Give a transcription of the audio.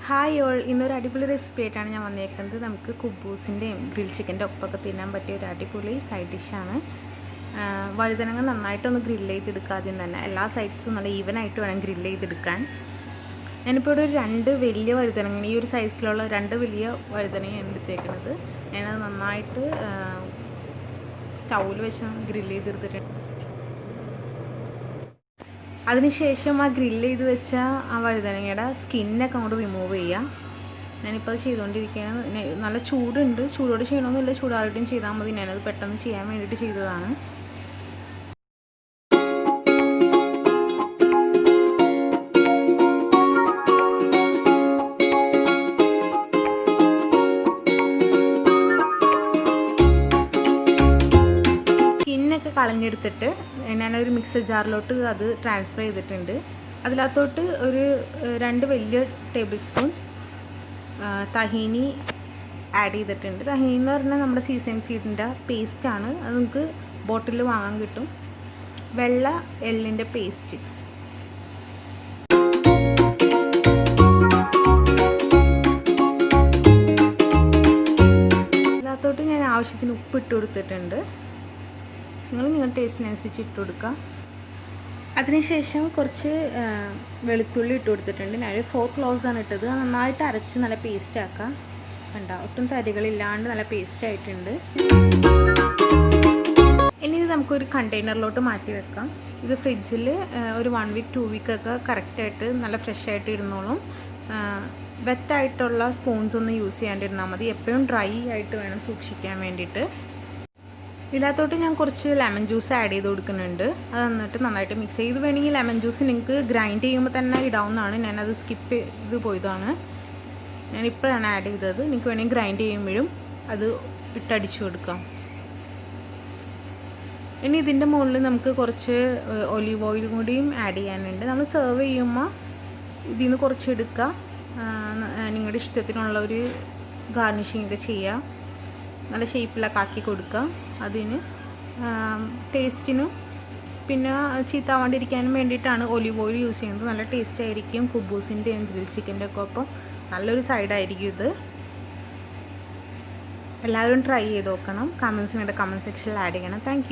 Hi all, ഇന്നൊരു അടിപൊളി recipe ആയിട്ടാണ് ഞാൻ വന്നേക്കുന്നത്. നമുക്ക് കുബൂസിൻ്റെയും ഗ്രിൽ ചിക്കൻ്റെ ഒപ്പമൊക്കെ തിന്നാൻ പറ്റിയ ഒരു അടിപൊളി സൈഡ് ഡിഷാണ്. വഴുതനങ്ങ നന്നായിട്ടൊന്ന് ഗ്രില്ല് ചെയ്തെടുക്കുക. ആദ്യം തന്നെ എല്ലാ സൈഡ്സും നല്ല ഈവനായിട്ട് വേണം ഗ്രില്ല് ചെയ്തെടുക്കാൻ. ഞാനിപ്പോൾ ഇവിടെ ഒരു 2 വലിയ വഴുതനങ്ങ, ഈ ഒരു സൈസിലുള്ള 2 വലിയ വഴുതനങ്ങയാണ് എടുത്തേക്കുന്നത്. ഞാനത് നന്നായിട്ട് സ്റ്റൗവിൽ വെച്ച് ഗ്രില്ല് ചെയ്തെടുത്തിട്ടുണ്ട്. അതിനുശേഷം ആ ഗ്രില്ല് ചെയ്ത് വെച്ച ആ വഴുതനങ്ങയുടെ സ്കിന്നൊക്കെ അങ്ങോട്ട് റിമൂവ് ചെയ്യാം. ഞാനിപ്പോൾ അത് ചെയ്തുകൊണ്ടിരിക്കുകയാണ്. നല്ല ചൂടുണ്ട്, ചൂടോട് ചെയ്യണമെന്നില്ല, ചൂടായിട്ടും ചെയ്താൽ മതി. ഞാനത് പെട്ടെന്ന് ചെയ്യാൻ വേണ്ടിയിട്ട് ചെയ്തതാണ്. സ്കിന്നൊക്കെ കളഞ്ഞെടുത്തിട്ട് ഞാനൊരു മിക്സർ ജാറിലോട്ട് അത് ട്രാൻസ്ഫർ ചെയ്തിട്ടുണ്ട്. അതിനകത്തോട്ട് ഒരു 2 വലിയ ടേബിൾ സ്പൂൺ തഹീനി ആഡ് ചെയ്തിട്ടുണ്ട്. തഹീനി എന്ന് പറഞ്ഞാൽ നമ്മുടെ സീസൺ സീഡിൻ്റെ പേസ്റ്റാണ്. അത് നമുക്ക് ബോട്ടിലിൽ വാങ്ങാൻ കിട്ടും. വെള്ള എള്ളിൻ്റെ പേസ്റ്റ്. അതിനകത്തോട്ട് ഞാൻ ആവശ്യത്തിന് ഉപ്പ് ഇട്ട് കൊടുത്തിട്ടുണ്ട്. നിങ്ങളുടെ ടേസ്റ്റിനനുസരിച്ച് ഇട്ട് കൊടുക്കുക. അതിനുശേഷം കുറച്ച് വെളുത്തുള്ളി ഇട്ട് കൊടുത്തിട്ടുണ്ട്. ഞാനൊരു 4 ക്ലോവ്സാണ് ഇട്ടത്. നന്നായിട്ട് അരച്ച് നല്ല പേസ്റ്റ് ആക്കാം. കണ്ട, ഒട്ടും തരികളില്ലാണ്ട് നല്ല പേസ്റ്റ് ആയിട്ടുണ്ട്. ഇനി ഇത് നമുക്കൊരു കണ്ടെയ്നറിലോട്ട് മാറ്റി വെക്കാം. ഇത് ഫ്രിഡ്ജിൽ ഒരു 1 വീക്ക് 2 വീക്കൊക്കെ കറക്റ്റായിട്ട് നല്ല ഫ്രഷ് ആയിട്ട് ഇരുന്നോളും. വെറ്റായിട്ടുള്ള സ്പൂൺസ് ഒന്നും യൂസ് ചെയ്യാണ്ടിരുന്നാൽ മതി. എപ്പോഴും ഡ്രൈ ആയിട്ട് വേണം സൂക്ഷിക്കാൻ വേണ്ടിയിട്ട്. ഇതിനകത്തോട്ട് ഞാൻ കുറച്ച് ലെമൺ ജ്യൂസ് ആഡ് ചെയ്ത് കൊടുക്കുന്നുണ്ട്. അത് എന്നിട്ട് നന്നായിട്ട് മിക്സ് ചെയ്ത് വേണമെങ്കിൽ ലെമൺ ജ്യൂസ് നിങ്ങൾക്ക് ഗ്രൈൻഡ് ചെയ്യുമ്പോൾ തന്നെ ഇടാവുന്നതാണ്. ഞാനത് സ്കിപ്പ് ചെയ്ത് പോയതാണ്. ഞാനിപ്പോഴാണ് ആഡ് ചെയ്തത്. നിങ്ങൾക്ക് വേണമെങ്കിൽ ഗ്രൈൻഡ് ചെയ്യുമ്പോഴും അത് ഇട്ടടിച്ചു കൊടുക്കാം. ഇനി ഇതിൻ്റെ മുകളിൽ നമുക്ക് കുറച്ച് ഒലീവ് ഓയിൽ കൂടിയും ആഡ് ചെയ്യാനുണ്ട്. നമ്മൾ സെർവ് ചെയ്യുമ്പോൾ ഇതിൽ നിന്ന് കുറച്ച് എടുക്കുക. നിങ്ങളുടെ ഇഷ്ടത്തിനുള്ള ഒരു ഗാർണിഷിംഗ് ഒക്കെ ചെയ്യുക. നല്ല ഷേപ്പിലൊക്കെ ആക്കി കൊടുക്കുക. അതിന് ടേസ്റ്റിനും പിന്നെ ചീത്താവാണ്ടിരിക്കാനും വേണ്ടിയിട്ടാണ് ഒലിവ് ഓയിൽ യൂസ് ചെയ്യുന്നത്. നല്ല ടേസ്റ്റ് ആയിരിക്കും. കുബൂസിൻ്റെയും ഗ്രിൽ ചിക്കൻ്റെ ഒക്കെ ഒപ്പം നല്ലൊരു സൈഡായിരിക്കും ഇത്. എല്ലാവരും ട്രൈ ചെയ്ത് നോക്കണം. കമൻറ്റ്സ് നിങ്ങളുടെ കമൻറ്റ് സെക്ഷനിൽ ആഡ് ചെയ്യണം. താങ്ക്